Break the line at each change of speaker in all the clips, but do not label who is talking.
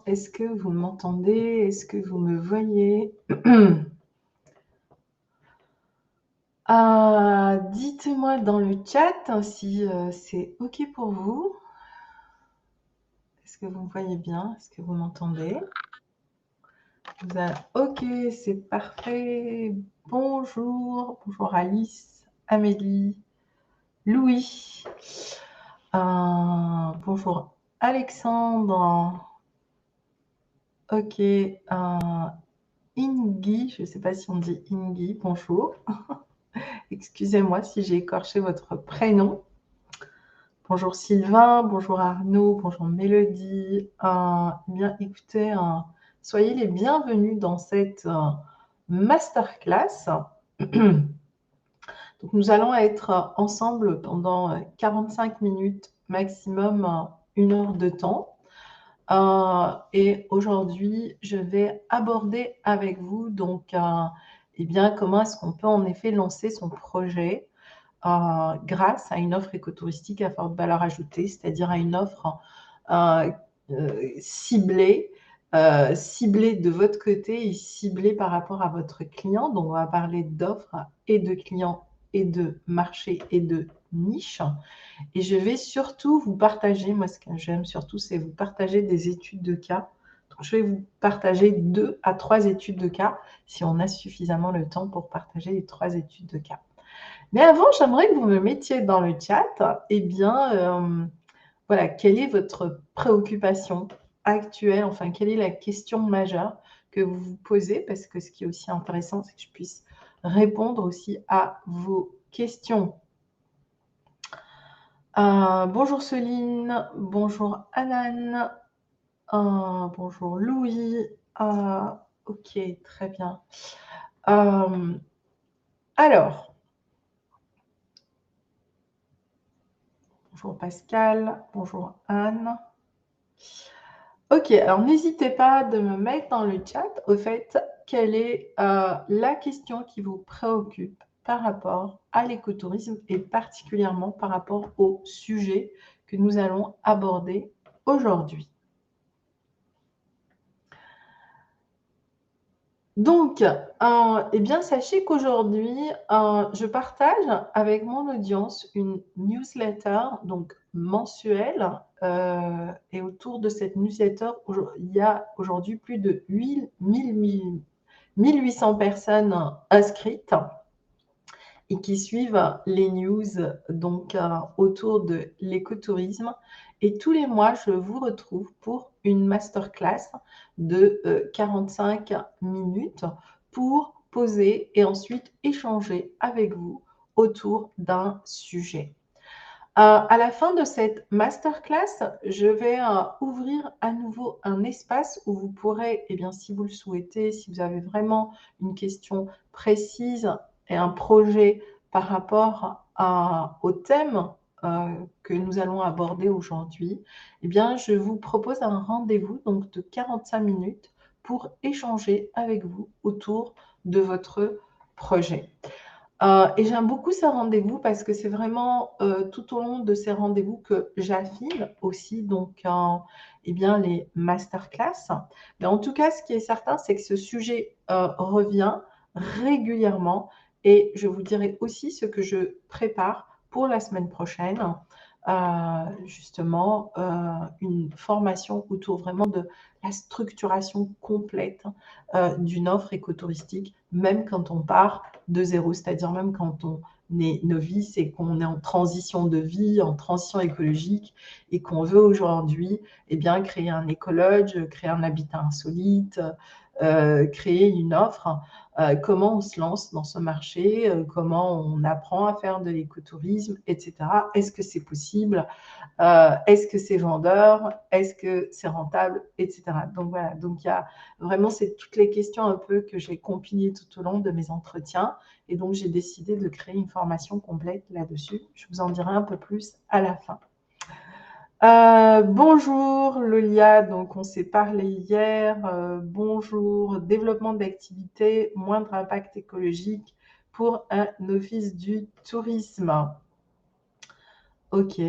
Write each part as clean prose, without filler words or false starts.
Est-ce que vous m'entendez? Est-ce que vous me voyez? Dites-moi dans le chat si c'est OK pour vous. Est-ce que vous me voyez bien? Est-ce que vous m'entendez? OK, c'est parfait. Bonjour, bonjour Alice, Amélie, Louis. Bonjour Alexandre. OK. Ingi, je ne sais pas si on dit Ingi, bonjour. Excusez-moi si j'ai écorché votre prénom. Bonjour Sylvain, bonjour Arnaud, bonjour Mélodie. Bien, écoutez, soyez les bienvenus dans cette masterclass. Donc, nous allons être ensemble pendant 45 minutes, maximum 1 heure de temps. Et aujourd'hui, je vais aborder avec vous donc, eh bien, comment est-ce qu'on peut en effet lancer son projet grâce à une offre écotouristique à forte valeur ajoutée, c'est-à-dire à une offre ciblée, ciblée de votre côté et ciblée par rapport à votre client. Donc, on va parler d'offres et de clients et de marché et de niche. Et je vais surtout vous partager, moi ce que j'aime surtout, c'est vous partager des études de cas. Donc, je vais vous partager 2 à 3 études de cas, si on a suffisamment le temps pour partager les 3 études de cas. Mais avant, j'aimerais que vous me mettiez dans le chat, eh bien, voilà, quelle est votre préoccupation actuelle, enfin, quelle est la question majeure que vous vous posez, parce que ce qui est aussi intéressant, c'est que je puisse répondre aussi à vos questions. Bonjour Céline, bonjour Anan, bonjour Louis. OK, très bien. Alors, bonjour Pascal, bonjour Anne. OK, alors n'hésitez pas de me mettre dans le chat, au fait, quelle est la question qui vous préoccupe par rapport à l'écotourisme et particulièrement par rapport au sujet que nous allons aborder aujourd'hui. Donc, eh bien, sachez qu'aujourd'hui, je partage avec mon audience une newsletter, donc mensuelle, et autour de cette newsletter, il y a aujourd'hui plus de 1800 personnes inscrites et qui suivent les news donc, autour de l'écotourisme. Et tous les mois, je vous retrouve pour une masterclass de 45 minutes pour poser et ensuite échanger avec vous autour d'un sujet. À la fin de cette masterclass, je vais ouvrir à nouveau un espace où vous pourrez, eh bien, si vous le souhaitez, si vous avez vraiment une question précise et un projet par rapport au thème que nous allons aborder aujourd'hui, eh bien, je vous propose un rendez-vous donc de 45 minutes pour échanger avec vous autour de votre projet. Et j'aime beaucoup ces rendez-vous parce que c'est vraiment tout au long de ces rendez-vous que j'affine aussi donc, eh bien, les masterclass. Mais en tout cas, ce qui est certain, c'est que ce sujet revient régulièrement et je vous dirai aussi ce que je prépare pour la semaine prochaine. Justement, une formation autour vraiment de la structuration complète d'une offre écotouristique, même quand on part de zéro, c'est-à-dire même quand on est novice et qu'on est en transition de vie, en transition écologique et qu'on veut aujourd'hui eh bien, créer un écologe, créer un habitat insolite, créer une offre. Comment on se lance dans ce marché, comment on apprend à faire de l'écotourisme, etc. Est-ce que c'est possible? Est-ce que c'est vendeur? Est-ce que c'est rentable? Etc. Donc voilà, donc il y a vraiment c'est toutes les questions un peu que j'ai compilées tout au long de mes entretiens et donc j'ai décidé de créer une formation complète là-dessus. Je vous en dirai un peu plus à la fin. Bonjour Lolia, donc on s'est parlé hier. Bonjour, développement d'activités, moindre impact écologique pour un office du tourisme. OK.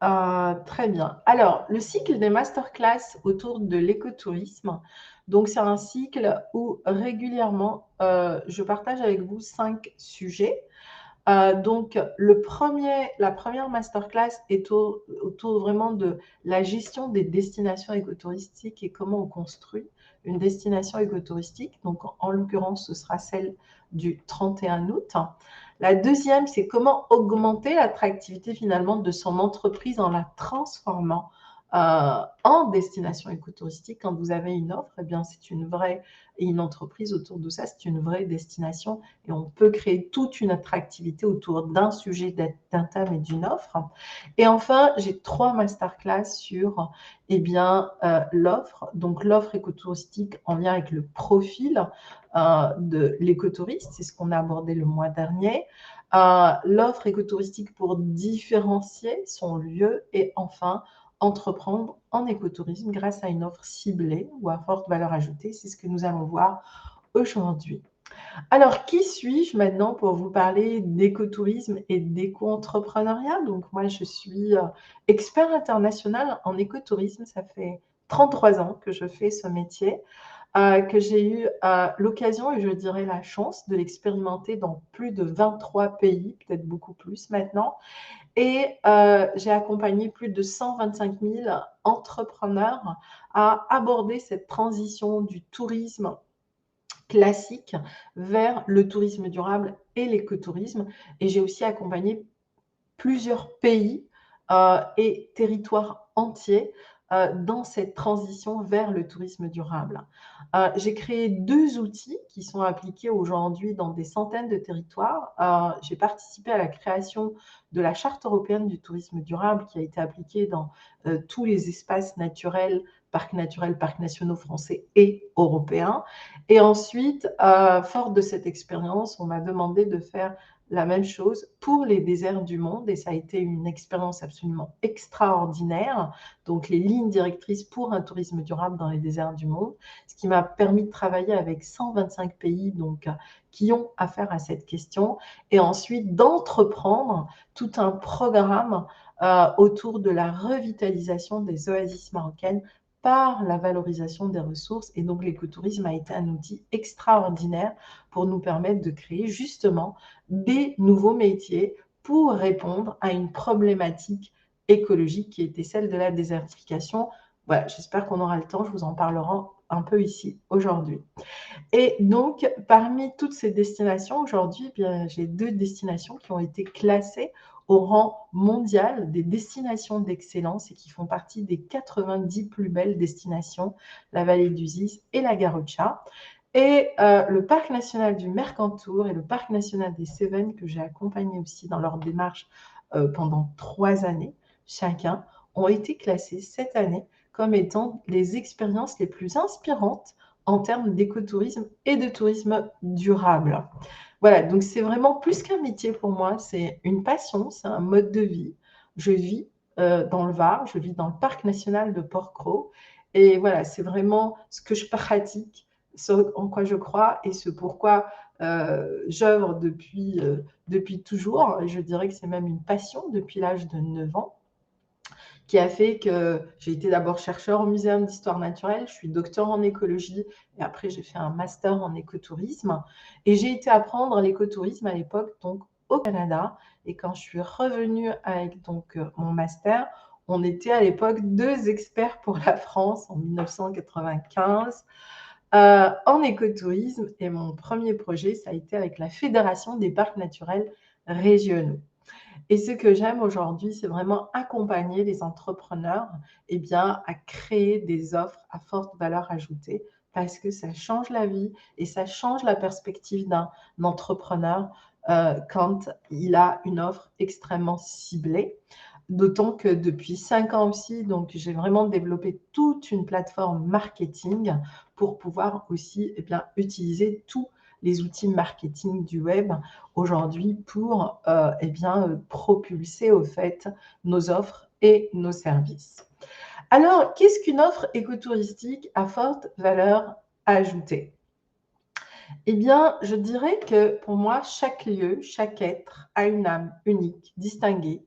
Très bien. Alors, le cycle des masterclass autour de l'écotourisme, donc c'est un cycle où régulièrement, je partage avec vous 5 sujets. Donc la première masterclass est autour vraiment de la gestion des destinations écotouristiques et comment on construit une destination écotouristique. Donc, en l'occurrence, ce sera celle du 31 août. La deuxième, c'est comment augmenter l'attractivité finalement de son entreprise en la transformant en destination écotouristique. Quand vous avez une offre, eh bien, c'est une vraie, et une entreprise autour de ça, c'est une vraie destination et on peut créer toute une attractivité autour d'un sujet, d'un thème et d'une offre. Et enfin, j'ai 3 masterclass sur eh bien, l'offre, donc l'offre écotouristique en lien avec le profil de l'écotouriste, c'est ce qu'on a abordé le mois dernier. L'offre écotouristique pour différencier son lieu et enfin entreprendre en écotourisme grâce à une offre ciblée ou à forte valeur ajoutée. C'est ce que nous allons voir aujourd'hui. Alors, qui suis-je maintenant pour vous parler d'écotourisme et d'éco-entrepreneuriat? Donc, moi, je suis expert international en écotourisme. Ça fait 33 ans que je fais ce métier, que j'ai eu l'occasion et je dirais la chance de l'expérimenter dans plus de 23 pays, peut-être beaucoup plus maintenant. Et j'ai accompagné plus de 125 000 entrepreneurs à aborder cette transition du tourisme classique vers le tourisme durable et l'écotourisme. Et j'ai aussi accompagné plusieurs pays et territoires entiers dans cette transition vers le tourisme durable. J'ai créé 2 outils qui sont appliqués aujourd'hui dans des centaines de territoires. J'ai participé à la création de la Charte européenne du tourisme durable qui a été appliquée dans tous les espaces naturels, parcs nationaux français et européens. Et ensuite, fort de cette expérience, on m'a demandé de faire la même chose pour les déserts du monde et ça a été une expérience absolument extraordinaire. Donc, les lignes directrices pour un tourisme durable dans les déserts du monde, ce qui m'a permis de travailler avec 125 pays donc, qui ont affaire à cette question et ensuite d'entreprendre tout un programme autour de la revitalisation des oasis marocaines par la valorisation des ressources. Et donc, l'écotourisme a été un outil extraordinaire pour nous permettre de créer justement des nouveaux métiers pour répondre à une problématique écologique qui était celle de la désertification. Voilà, j'espère qu'on aura le temps, je vous en parlerai un peu ici aujourd'hui. Et donc, parmi toutes ces destinations, aujourd'hui, eh bien, j'ai 2 destinations qui ont été classées au rang mondial des destinations d'excellence et qui font partie des 90 plus belles destinations, la vallée d'Uzis et la Garrocha. Et le parc national du Mercantour et le parc national des Cévennes, que j'ai accompagné aussi dans leur démarche pendant 3 années chacun, ont été classés cette année comme étant les expériences les plus inspirantes en termes d'écotourisme et de tourisme durable. Voilà, donc c'est vraiment plus qu'un métier pour moi, c'est une passion, c'est un mode de vie. Je vis dans le Var, je vis dans le parc national de Porquerolles et voilà, c'est vraiment ce que je pratique, ce en quoi je crois et ce pourquoi j'œuvre depuis toujours. Je dirais que c'est même une passion depuis l'âge de 9 ans qui a fait que j'ai été d'abord chercheur au Muséum d'histoire naturelle, je suis docteur en écologie et après j'ai fait un master en écotourisme et j'ai été apprendre l'écotourisme à l'époque donc au Canada et quand je suis revenue avec donc mon master, on était à l'époque 2 experts pour la France en 1995 en écotourisme et mon premier projet ça a été avec la Fédération des parcs naturels régionaux. Et ce que j'aime aujourd'hui, c'est vraiment accompagner les entrepreneurs eh bien, à créer des offres à forte valeur ajoutée parce que ça change la vie et ça change la perspective d'un entrepreneur quand il a une offre extrêmement ciblée. D'autant que depuis 5 ans aussi, donc j'ai vraiment développé toute une plateforme marketing pour pouvoir aussi eh bien, utiliser tous les outils marketing du web aujourd'hui pour eh bien, propulser au fait nos offres et nos services. Alors, qu'est-ce qu'une offre écotouristique à forte valeur ajoutée? Eh bien, je dirais que pour moi, chaque lieu, chaque être a une âme unique, distinguée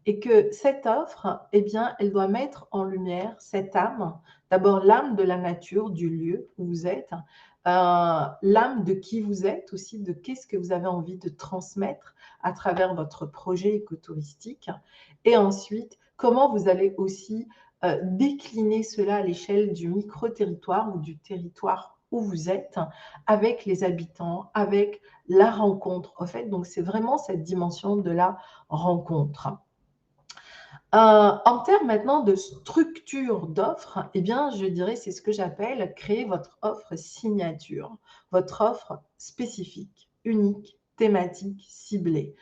et que cette offre, eh bien, elle doit mettre en lumière cette âme, d'abord l'âme de la nature, du lieu où vous êtes, l'âme de qui vous êtes aussi, de qu'est-ce que vous avez envie de transmettre à travers votre projet écotouristique et ensuite, comment vous allez aussi décliner cela à l'échelle du micro-territoire ou du territoire où vous êtes, avec les habitants, avec la rencontre. En fait, donc c'est vraiment cette dimension de la rencontre. En termes maintenant de structure d'offre, eh bien, je dirais, c'est ce que j'appelle créer votre offre signature, votre offre spécifique, unique, thématique, ciblée.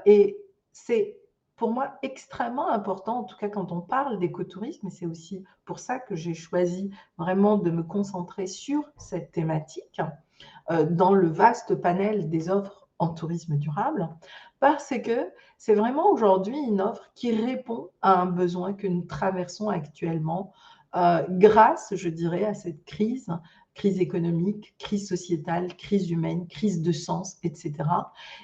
Et c'est pour moi extrêmement important, en tout cas quand on parle d'écotourisme, et c'est aussi pour ça que j'ai choisi vraiment de me concentrer sur cette thématique dans le vaste panel des offres en tourisme durable, parce que c'est vraiment aujourd'hui une offre qui répond à un besoin que nous traversons actuellement grâce, je dirais, à cette crise, crise économique, crise sociétale, crise humaine, crise de sens, etc.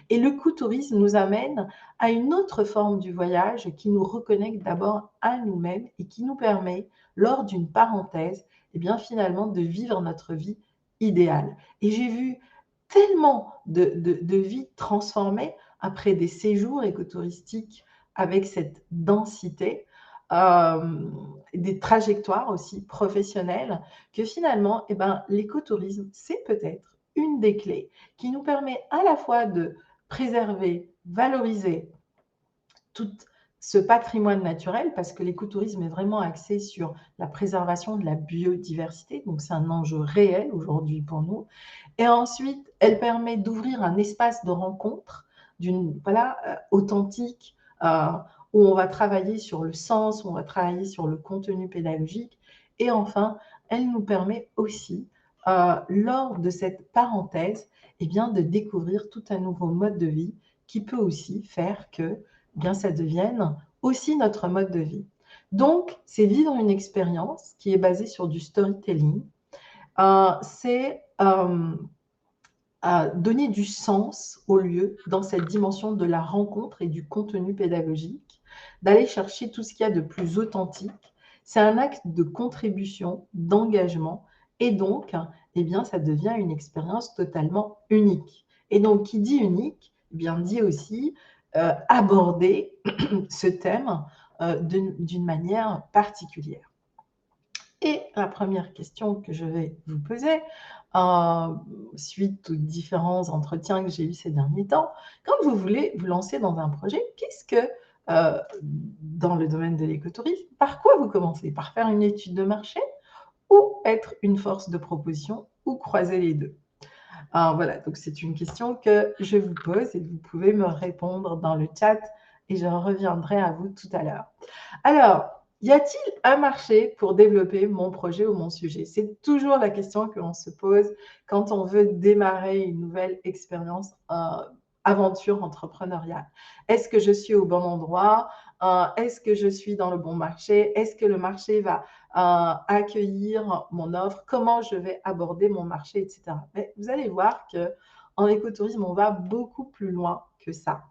Et le tourisme nous amène à une autre forme du voyage qui nous reconnecte d'abord à nous-mêmes et qui nous permet, lors d'une parenthèse, eh bien, finalement, de vivre notre vie idéale. Et j'ai vu tellement de vies transformées après des séjours écotouristiques avec cette densité, des trajectoires aussi professionnelles, que finalement, eh ben, l'écotourisme, c'est peut-être une des clés qui nous permet à la fois de préserver, valoriser tout ce patrimoine naturel, parce que l'écotourisme est vraiment axé sur la préservation de la biodiversité, donc c'est un enjeu réel aujourd'hui pour nous. Et ensuite, elle permet d'ouvrir un espace de rencontre authentique, où on va travailler sur le sens, où on va travailler sur le contenu pédagogique. Et enfin, elle nous permet aussi, lors de cette parenthèse, eh bien, de découvrir tout un nouveau mode de vie qui peut aussi faire que bien, ça devienne aussi notre mode de vie. Donc, c'est vivre une expérience qui est basée sur du storytelling. C'est donner du sens au lieu dans cette dimension de la rencontre et du contenu pédagogique, d'aller chercher tout ce qu'il y a de plus authentique. C'est un acte de contribution, d'engagement, et donc, eh bien, ça devient une expérience totalement unique. Et donc, qui dit unique, eh bien, dit aussi aborder ce thème d'une manière particulière. Et la première question que je vais vous poser, suite aux différents entretiens que j'ai eus ces derniers temps, quand vous voulez vous lancer dans un projet, qu'est-ce que, dans le domaine de l'écotourisme, par quoi vous commencez? Par faire une étude de marché ou être une force de proposition ou croiser les deux? Voilà, donc c'est une question que je vous pose et vous pouvez me répondre dans le chat et je reviendrai à vous tout à l'heure. Alors, y a-t-il un marché pour développer mon projet ou mon sujet? C'est toujours la question que l'on se pose quand on veut démarrer une nouvelle expérience, aventure entrepreneuriale. Est-ce que je suis au bon endroit? Est-ce que je suis dans le bon marché? Est-ce que le marché va accueillir mon offre? Comment je vais aborder mon marché, etc. Mais vous allez voir qu'en écotourisme, on va beaucoup plus loin que ça.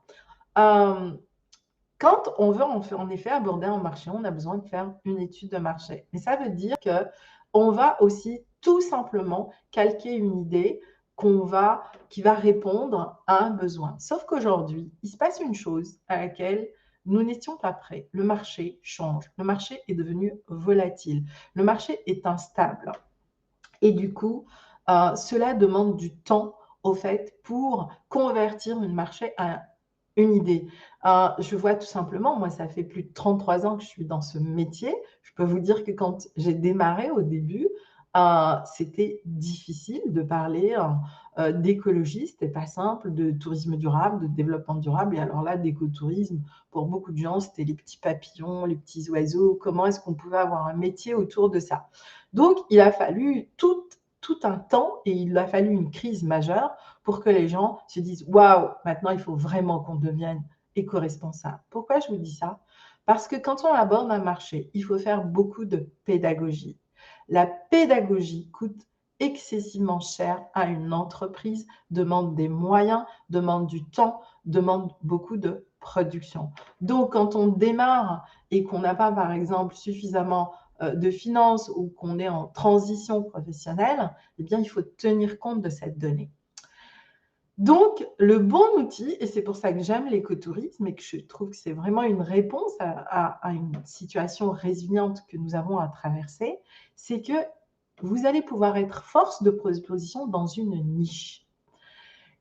Quand on veut en effet aborder un marché, on a besoin de faire une étude de marché. Mais ça veut dire qu'on va aussi tout simplement calquer une idée qui va répondre à un besoin. Sauf qu'aujourd'hui, il se passe une chose à laquelle nous n'étions pas prêts. Le marché change. Le marché est devenu volatile. Le marché est instable. Et du coup, cela demande du temps, au fait, pour convertir une marché à une idée. Je vois tout simplement, moi, ça fait plus de 33 ans que je suis dans ce métier. Je peux vous dire que quand j'ai démarré au début, c'était difficile de parler d'écologie. C'était pas simple, de tourisme durable, de développement durable. Et alors là, d'écotourisme, pour beaucoup de gens, c'était les petits papillons, les petits oiseaux. Comment est-ce qu'on pouvait avoir un métier autour de ça? Donc, il a fallu tout un temps et il a fallu une crise majeure pour que les gens se disent « Waouh, maintenant, il faut vraiment qu'on devienne éco-responsable ». Pourquoi je vous dis ça? Parce que quand on aborde un marché, il faut faire beaucoup de pédagogie. La pédagogie coûte excessivement cher à une entreprise, demande des moyens, demande du temps, demande beaucoup de production. Donc, quand on démarre et qu'on n'a pas, par exemple, suffisamment de finances ou qu'on est en transition professionnelle, eh bien, il faut tenir compte de cette donnée. Donc, le bon outil, et c'est pour ça que j'aime l'écotourisme et que je trouve que c'est vraiment une réponse à une situation résiliente que nous avons à traverser, c'est que vous allez pouvoir être force de proposition dans une niche.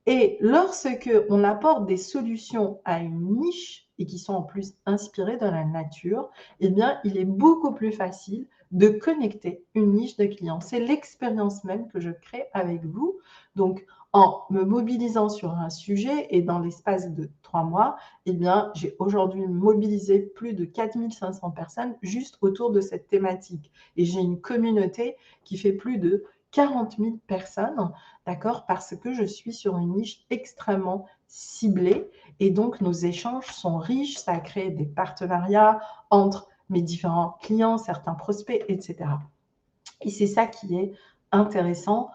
Et lorsque on apporte des solutions à une niche et qui sont en plus inspirées de la nature, eh bien, il est beaucoup plus facile de connecter une niche de clients. C'est l'expérience même que je crée avec vous. Donc, en me mobilisant sur un sujet et dans l'espace de 3 mois, eh bien, j'ai aujourd'hui mobilisé plus de 4500 personnes juste autour de cette thématique. Et j'ai une communauté qui fait plus de 40 000 personnes, d'accord, parce que je suis sur une niche extrêmement ciblée et donc nos échanges sont riches, ça a créé des partenariats entre mes différents clients, certains prospects, etc. Et c'est ça qui est intéressant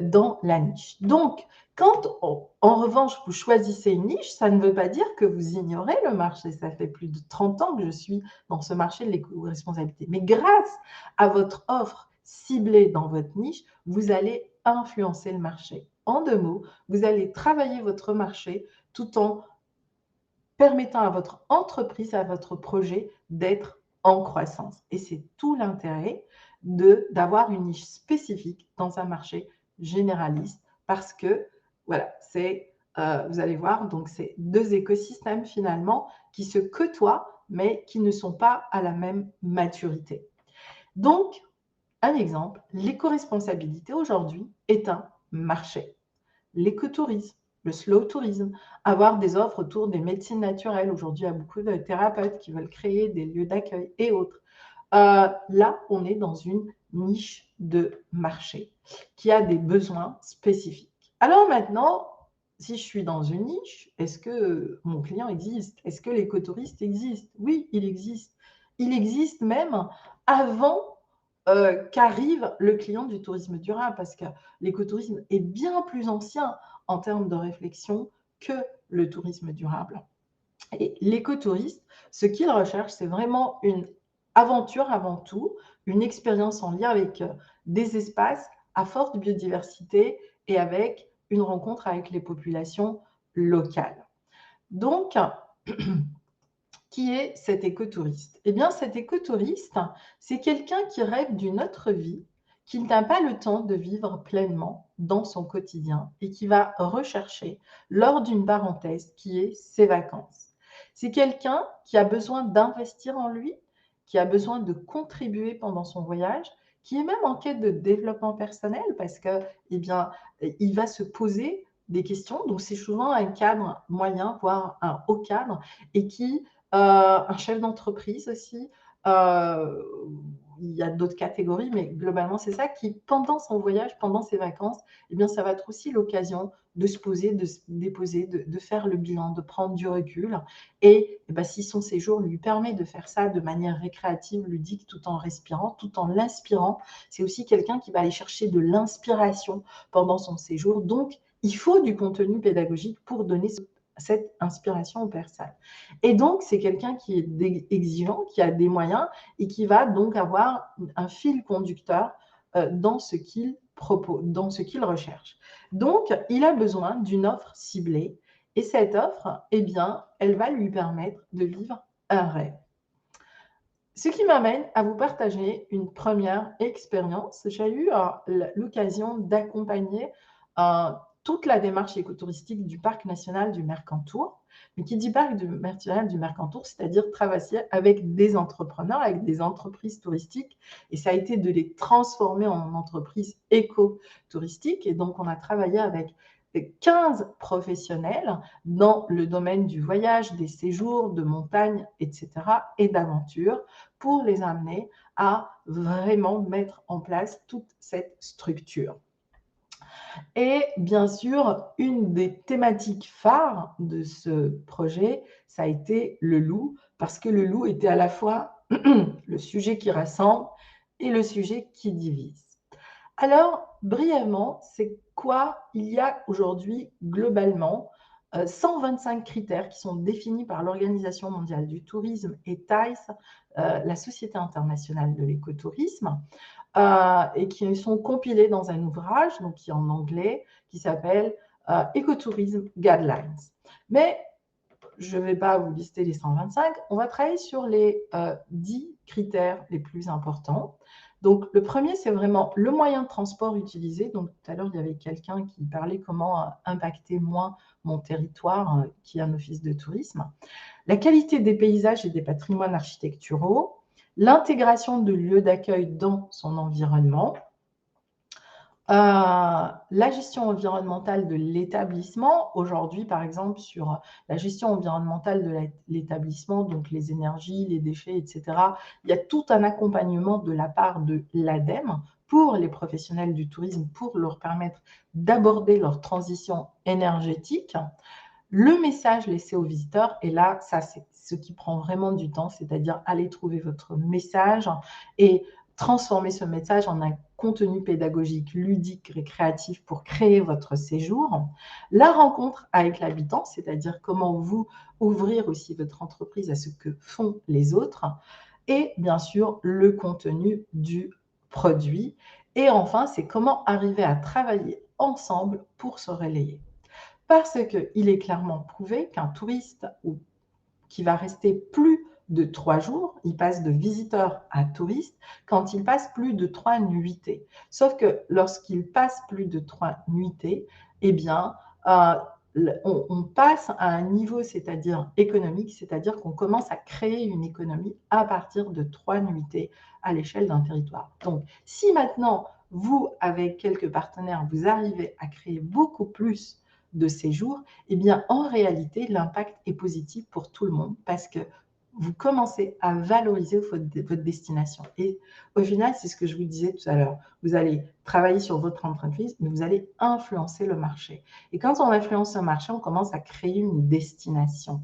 dans la niche. Donc, quand en revanche vous choisissez une niche, ça ne veut pas dire que vous ignorez le marché. Ça fait plus de 30 ans que je suis dans ce marché de l'éco-responsabilité. Mais grâce à votre offre ciblée dans votre niche, vous allez influencer le marché. En 2 mots, vous allez travailler votre marché tout en permettant à votre entreprise, à votre projet d'être en croissance. Et c'est tout l'intérêt d'avoir une niche spécifique dans un marché généraliste parce que, voilà, vous allez voir, donc c'est 2 écosystèmes finalement qui se côtoient, mais qui ne sont pas à la même maturité. Donc, un exemple, l'éco-responsabilité aujourd'hui est un marché. L'écotourisme, le slow tourisme, avoir des offres autour des médecines naturelles. Aujourd'hui, il y a beaucoup de thérapeutes qui veulent créer des lieux d'accueil et autres. Là, on est dans une niche de marché qui a des besoins spécifiques. Alors maintenant, si je suis dans une niche, est-ce que mon client existe? Est-ce que l'écotouriste existe? Oui, il existe. Il existe même avant qu'arrive le client du tourisme durable, parce que l'écotourisme est bien plus ancien en termes de réflexion que le tourisme durable. Et l'écotouriste, ce qu'il recherche, c'est vraiment une aventure avant tout, une expérience en lien avec des espaces à forte biodiversité et avec une rencontre avec les populations locales. Donc, qui est cet écotouriste? Eh bien, cet écotouriste, c'est quelqu'un qui rêve d'une autre vie, qui n'a pas le temps de vivre pleinement dans son quotidien et qui va rechercher lors d'une parenthèse qui est ses vacances. C'est quelqu'un qui a besoin d'investir en lui, qui a besoin de contribuer pendant son voyage, qui est même en quête de développement personnel parce que, eh bien, il va se poser des questions. Donc, c'est souvent un cadre moyen, voire un haut cadre, et qui un chef d'entreprise aussi. Euh, il y a d'autres catégories, mais globalement, c'est ça qui, pendant son voyage, pendant ses vacances, eh bien, ça va être aussi l'occasion de se poser, de se déposer, de faire le bilan, de prendre du recul. Et, eh ben, si son séjour lui permet de faire ça de manière récréative, ludique, tout en respirant, tout en l'inspirant, c'est aussi quelqu'un qui va aller chercher de l'inspiration pendant son séjour. Donc, il faut du contenu pédagogique pour donner cette inspiration aux personnes. Et donc, c'est quelqu'un qui est exigeant, qui a des moyens et qui va donc avoir un fil conducteur dans ce qu'il propose, dans ce qu'il recherche. Donc, il a besoin d'une offre ciblée et cette offre, eh bien, elle va lui permettre de vivre un rêve. Ce qui m'amène à vous partager une première expérience. J'ai eu l'occasion d'accompagner toute la démarche écotouristique du parc national du Mercantour. Mais qui dit parc national du Mercantour, c'est-à-dire travailler avec des entrepreneurs, avec des entreprises touristiques. Et ça a été de les transformer en entreprises éco-touristiques. Et donc, on a travaillé avec 15 professionnels dans le domaine du voyage, des séjours, de montagne, etc. et d'aventure pour les amener à vraiment mettre en place toute cette structure. Et bien sûr, une des thématiques phares de ce projet, ça a été le loup, parce que le loup était à la fois le sujet qui rassemble et le sujet qui divise. Alors, brièvement, c'est quoi il y a aujourd'hui globalement 125 critères qui sont définis par l'Organisation mondiale du tourisme et TICE, la Société internationale de l'écotourisme, et qui sont compilés dans un ouvrage, donc qui est en anglais, qui s'appelle Ecotourism Guidelines. Mais je ne vais pas vous lister les 125, on va travailler sur les 10 critères les plus importants. Donc, le premier, c'est vraiment le moyen de transport utilisé. Donc, tout à l'heure, il y avait quelqu'un qui parlait comment impacter moins mon territoire, qui est un office de tourisme. La qualité des paysages et des patrimoines architecturaux, l'intégration de lieux d'accueil dans son environnement, la gestion environnementale de l'établissement. Aujourd'hui, par exemple, sur la gestion environnementale de l'établissement, donc les énergies, les déchets, etc., il y a tout un accompagnement de la part de l'ADEME pour les professionnels du tourisme, pour leur permettre d'aborder leur transition énergétique. Le message laissé aux visiteurs, et là, ça, c'est ce qui prend vraiment du temps, c'est-à-dire aller trouver votre message et transformer ce message en un contenu pédagogique, ludique et créatif pour créer votre séjour. La rencontre avec l'habitant, c'est-à-dire comment vous ouvrir aussi votre entreprise à ce que font les autres. Et bien sûr, le contenu du produit. Et enfin, c'est comment arriver à travailler ensemble pour se relayer. Parce qu'il est clairement prouvé qu'un touriste qui va rester plus de 3 jours, il passe de visiteur à touriste quand il passe plus de 3 nuitées. Sauf que lorsqu'il passe plus de 3 nuitées, eh bien, on passe à un niveau, c'est-à-dire économique, c'est-à-dire qu'on commence à créer une économie à partir de 3 nuitées à l'échelle d'un territoire. Donc, si maintenant, vous, avec quelques partenaires, vous arrivez à créer beaucoup plus de séjours, eh bien, en réalité, l'impact est positif pour tout le monde parce que vous commencez à valoriser votre destination. Et au final, c'est ce que je vous disais tout à l'heure. Vous allez travailler sur votre entreprise, mais vous allez influencer le marché. Et quand on influence le marché, on commence à créer une destination.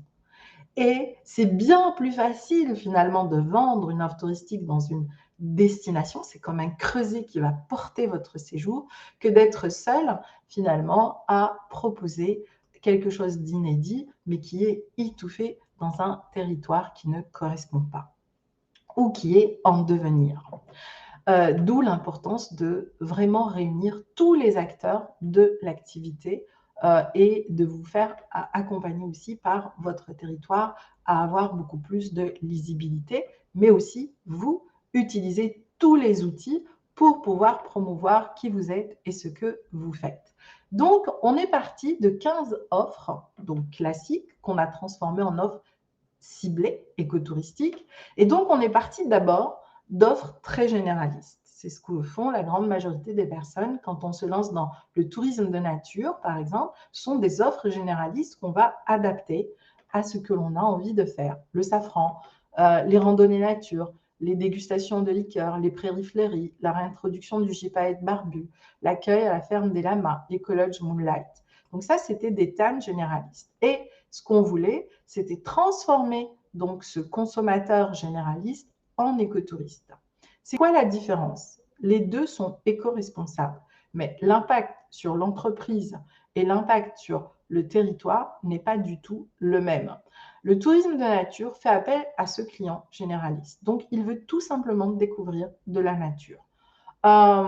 Et c'est bien plus facile finalement de vendre une offre touristique dans une destination, c'est comme un creuset qui va porter votre séjour, que d'être seul finalement à proposer quelque chose d'inédit, mais qui est étouffé dans un territoire qui ne correspond pas ou qui est en devenir. D'où l'importance de vraiment réunir tous les acteurs de l'activité et de vous faire accompagner aussi par votre territoire à avoir beaucoup plus de lisibilité, mais aussi vous utilisez tous les outils pour pouvoir promouvoir qui vous êtes et ce que vous faites. Donc, on est parti de 15 offres, donc classiques, qu'on a transformées en offres ciblées, écotouristiques. Et donc, on est parti d'abord d'offres très généralistes. C'est ce que font la grande majorité des personnes quand on se lance dans le tourisme de nature, par exemple, sont des offres généralistes qu'on va adapter à ce que l'on a envie de faire. Le safran, les randonnées nature, les dégustations de liqueurs, les prairies fleuries, la réintroduction du gypaète barbu, l'accueil à la ferme des lamas, l'écologe Moonlight. Donc ça, c'était des thèmes généralistes. Et ce qu'on voulait, c'était transformer donc ce consommateur généraliste en écotouriste. C'est quoi la différence? Les deux sont éco-responsables, mais l'impact sur l'entreprise et l'impact sur le territoire n'est pas du tout le même. Le tourisme de nature fait appel à ce client généraliste. Donc, il veut tout simplement découvrir de la nature. Euh,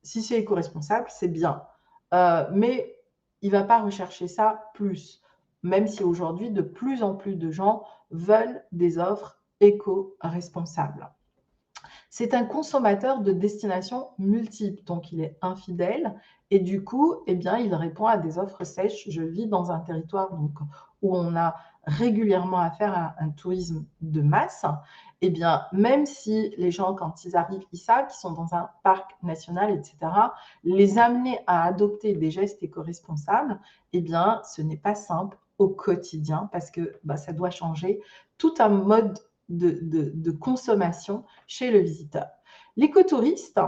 si c'est éco-responsable, c'est bien. Mais il ne va pas rechercher ça plus, même si aujourd'hui, de plus en plus de gens veulent des offres éco-responsables. C'est un consommateur de destinations multiples, donc il est infidèle et du coup, eh bien, il répond à des offres sèches. Je vis dans un territoire donc, où on a régulièrement affaire à un tourisme de masse. Eh bien, même si les gens, quand ils arrivent, ils savent qu'ils sont dans un parc national, etc., les amener à adopter des gestes éco-responsables, eh bien, ce n'est pas simple au quotidien parce que ça doit changer tout un mode de consommation chez le visiteur. L'écotouriste,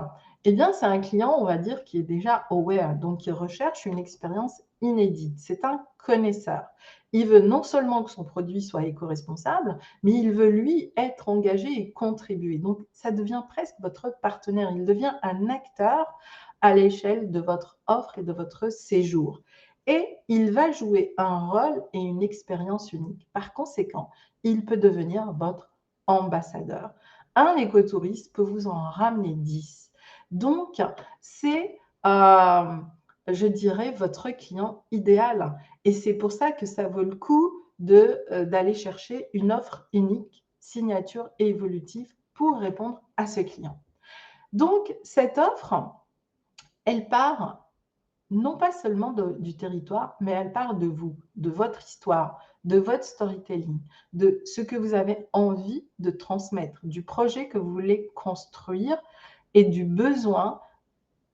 eh bien, c'est un client, on va dire, qui est déjà aware, donc qui recherche une expérience inédite. C'est un connaisseur. Il veut non seulement que son produit soit éco-responsable, mais il veut, lui, être engagé et contribuer. Donc, ça devient presque votre partenaire. Il devient un acteur à l'échelle de votre offre et de votre séjour. et il va jouer un rôle et une expérience unique. Par conséquent, il peut devenir votre ambassadeur. Un écotouriste peut vous en ramener 10. Donc, c'est, je dirais, votre client idéal. Et c'est pour ça que ça vaut le coup d'aller chercher une offre unique, signature et évolutive pour répondre à ce client. Donc, cette offre, elle part non pas seulement du territoire, mais elle part de vous, de votre histoire, de votre storytelling, de ce que vous avez envie de transmettre, du projet que vous voulez construire et du besoin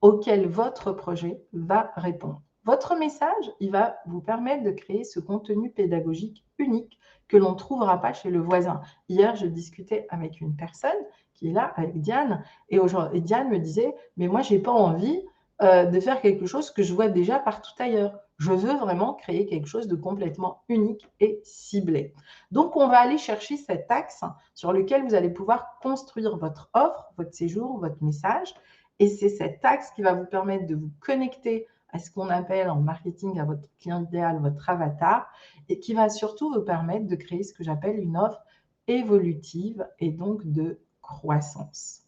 auquel votre projet va répondre. Votre message, il va vous permettre de créer ce contenu pédagogique unique que l'on ne trouvera pas chez le voisin. Hier, je discutais avec une personne qui est là, avec Diane, et Diane me disait, mais moi, je n'ai pas envie de faire quelque chose que je vois déjà partout ailleurs. Je veux vraiment créer quelque chose de complètement unique et ciblé. Donc, on va aller chercher cet axe sur lequel vous allez pouvoir construire votre offre, votre séjour, votre message. Et c'est cet axe qui va vous permettre de vous connecter à ce qu'on appelle en marketing à votre client idéal, votre avatar, et qui va surtout vous permettre de créer ce que j'appelle une offre évolutive et donc de croissance.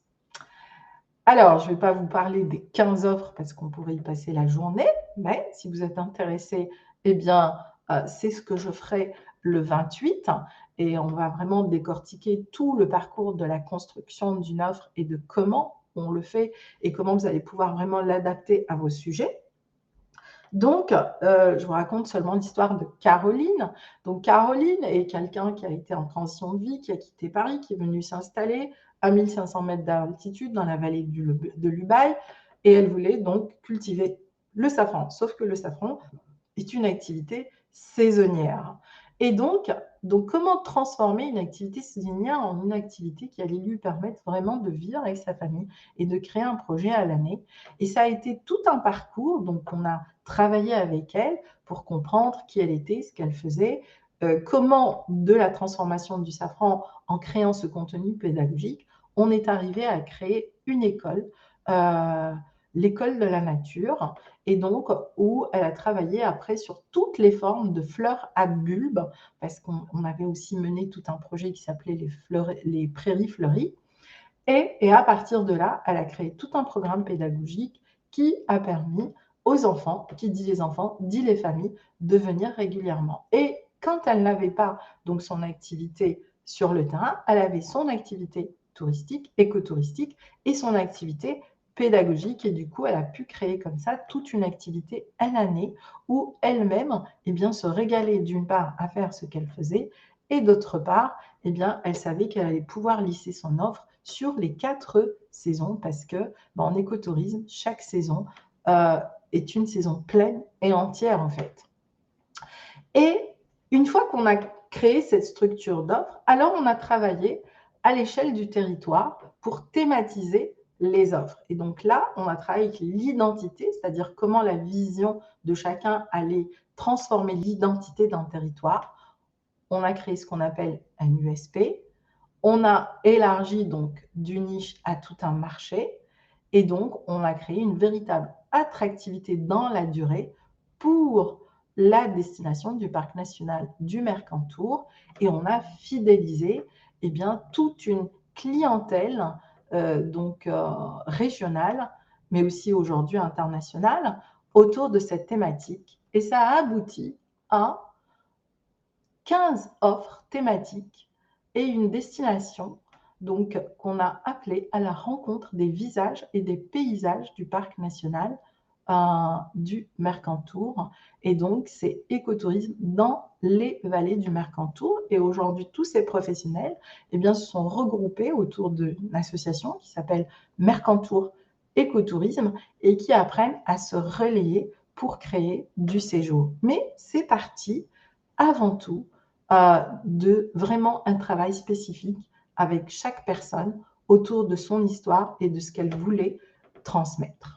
Alors, je ne vais pas vous parler des 15 offres parce qu'on pourrait y passer la journée, mais si vous êtes intéressé, eh bien, c'est ce que je ferai le 28 et on va vraiment décortiquer tout le parcours de la construction d'une offre et de comment on le fait et comment vous allez pouvoir vraiment l'adapter à vos sujets. Donc, je vous raconte seulement l'histoire de Caroline. Donc, Caroline est quelqu'un qui a été en transition de vie, qui a quitté Paris, qui est venu s'installer à 1500 mètres d'altitude dans la vallée de l'Ubaye et elle voulait donc cultiver le safran. Sauf que le safran est une activité saisonnière. Et donc, comment transformer une activité saisonnière en une activité qui allait lui permettre vraiment de vivre avec sa famille et de créer un projet à l'année. Et ça a été tout un parcours. Donc, on a travaillé avec elle pour comprendre qui elle était, ce qu'elle faisait, comment de la transformation du safran en créant ce contenu pédagogique, on est arrivé à créer une école, l'école de la nature, et donc où elle a travaillé après sur toutes les formes de fleurs à bulbes, parce qu'on avait aussi mené tout un projet qui s'appelait les prairies fleuries. Et à partir de là, elle a créé tout un programme pédagogique qui a permis aux enfants, qui dit les enfants, dit les familles, de venir régulièrement. Et quand elle n'avait pas donc son activité sur le terrain, elle avait son activité touristique, écotouristique, et son activité pédagogique. Et du coup, elle a pu créer comme ça toute une activité à l'année où elle-même se régalait d'une part à faire ce qu'elle faisait et d'autre part, elle savait qu'elle allait pouvoir lisser son offre sur les 4 saisons parce que en écotourisme, chaque saison est une saison pleine et entière en fait. Et une fois qu'on a créé cette structure d'offres, alors on a travaillé à l'échelle du territoire pour thématiser les offres. Et donc là, on a travaillé avec l'identité, c'est-à-dire comment la vision de chacun allait transformer l'identité d'un territoire. On a créé ce qu'on appelle un USP. On a élargi donc du niche à tout un marché et donc on a créé une véritable attractivité dans la durée pour la destination du parc national du Mercantour et on a fidélisé toute une clientèle régionale mais aussi aujourd'hui internationale autour de cette thématique et ça a abouti à 15 offres thématiques et une destination donc qu'on a appelée à la rencontre des visages et des paysages du parc national du Mercantour. Et donc, c'est écotourisme dans les vallées du Mercantour. Et aujourd'hui, tous ces professionnels se sont regroupés autour d'une association qui s'appelle Mercantour Écotourisme et qui apprennent à se relayer pour créer du séjour. Mais c'est parti avant tout de vraiment un travail spécifique avec chaque personne autour de son histoire et de ce qu'elle voulait transmettre.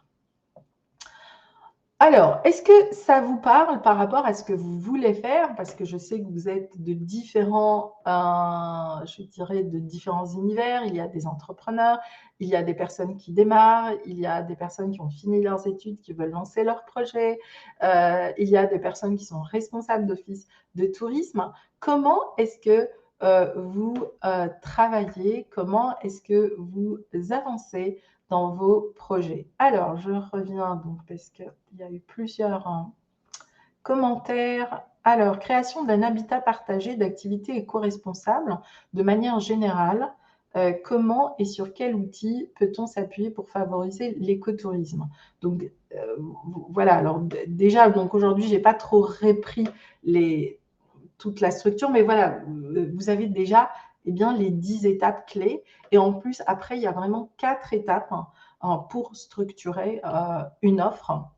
Alors, est-ce que ça vous parle par rapport à ce que vous voulez faire? Parce que je sais que vous êtes de différents, je dirais de différents univers. Il y a des entrepreneurs, il y a des personnes qui démarrent, il y a des personnes qui ont fini leurs études, qui veulent lancer leur projet, il y a des personnes qui sont responsables d'office de tourisme. Comment est-ce que, vous, travaillez? Comment est-ce que vous avancez dans vos projets? Alors, je reviens donc parce qu'il y a eu plusieurs commentaires. Alors, création d'un habitat partagé d'activités éco-responsables de manière générale. Comment et sur quel outil peut-on s'appuyer pour favoriser l'écotourisme? Donc, voilà. Alors, déjà, donc aujourd'hui, j'ai pas trop repris toute la structure, mais voilà, vous avez déjà bien, les 10 étapes clés. Et en plus, après, il y a vraiment 4 étapes pour structurer une offre.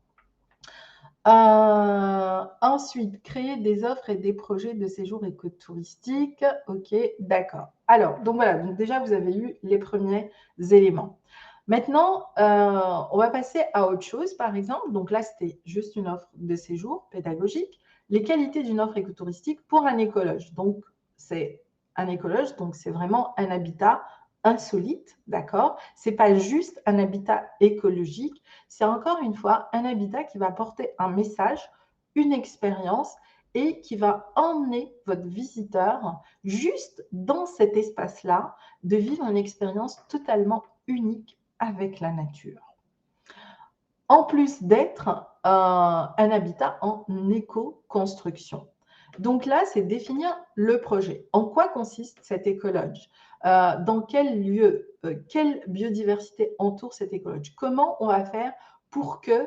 Ensuite, créer des offres et des projets de séjour écotouristique. Ok, d'accord. Alors, donc voilà, donc déjà, vous avez eu les premiers éléments. Maintenant, on va passer à autre chose, par exemple. Donc là, c'était juste une offre de séjour pédagogique. Les qualités d'une offre écotouristique pour un écologe. Donc, c'est un écologe, donc c'est vraiment un habitat insolite, d'accord? C'est pas juste un habitat écologique, c'est encore une fois un habitat qui va apporter un message, une expérience et qui va emmener votre visiteur juste dans cet espace-là, de vivre une expérience totalement unique avec la nature. En plus d'être un habitat en éco-construction. Donc là, c'est définir le projet. En quoi consiste cet écologe? Dans quel lieu, quelle biodiversité entoure cet écologe? Comment on va faire pour que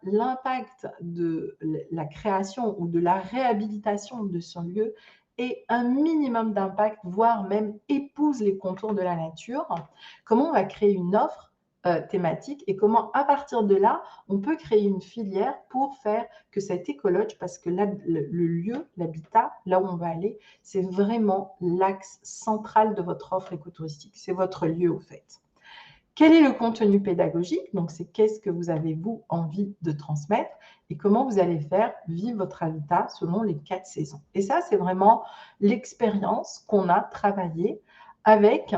l'impact de la création ou de la réhabilitation de son lieu ait un minimum d'impact, voire même épouse les contours de la nature? Comment on va créer une offre thématique et comment, à partir de là, on peut créer une filière pour faire que cet écologe, parce que là, le lieu, l'habitat, là où on va aller, c'est vraiment l'axe central de votre offre écotouristique. C'est votre lieu, au fait. Quel est le contenu pédagogique? Donc, c'est qu'est-ce que vous avez, vous, envie de transmettre et comment vous allez faire vivre votre habitat selon les 4 saisons. Et ça, c'est vraiment l'expérience qu'on a travaillée avec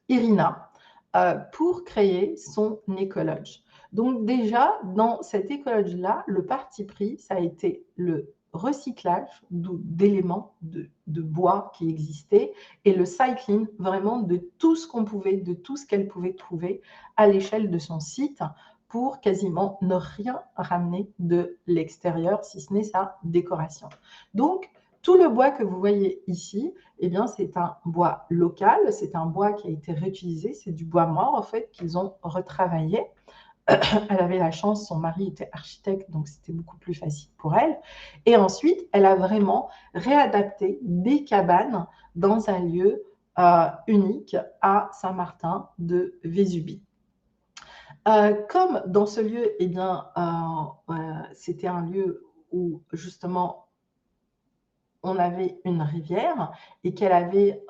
Irina pour créer son écologe. Donc déjà, dans cet écologe-là, le parti pris, ça a été le recyclage d'éléments de bois qui existaient et le cycling vraiment de tout ce qu'on pouvait, de tout ce qu'elle pouvait trouver à l'échelle de son site pour quasiment ne rien ramener de l'extérieur, si ce n'est sa décoration. Donc, tout le bois que vous voyez ici, eh bien, c'est un bois local, c'est un bois qui a été réutilisé, c'est du bois mort, en fait, qu'ils ont retravaillé. Elle avait la chance, son mari était architecte, donc c'était beaucoup plus facile pour elle. Et ensuite, elle a vraiment réadapté des cabanes dans un lieu unique à Saint-Martin de Vésubie. Comme dans ce lieu, eh bien, c'était un lieu où justement on avait une rivière et qu'elle avait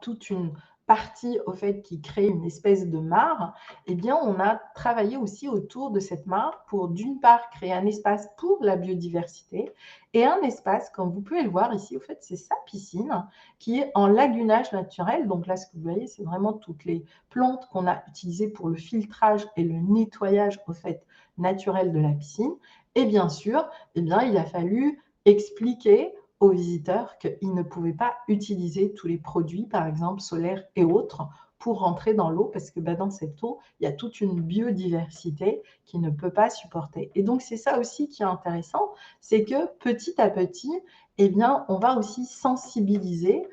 toute une partie au fait qui crée une espèce de mare, eh bien on a travaillé aussi autour de cette mare pour d'une part créer un espace pour la biodiversité et un espace, comme vous pouvez le voir ici, au fait c'est sa piscine qui est en lagunage naturel. Donc là ce que vous voyez c'est vraiment toutes les plantes qu'on a utilisées pour le filtrage et le nettoyage au fait naturel de la piscine. Et bien sûr, eh bien, il a fallu expliquer aux visiteurs qu'ils ne pouvaient pas utiliser tous les produits, par exemple solaires et autres, pour rentrer dans l'eau, parce que dans cette eau, il y a toute une biodiversité qui ne peut pas supporter. Et donc, c'est ça aussi qui est intéressant, c'est que petit à petit, eh bien, on va aussi sensibiliser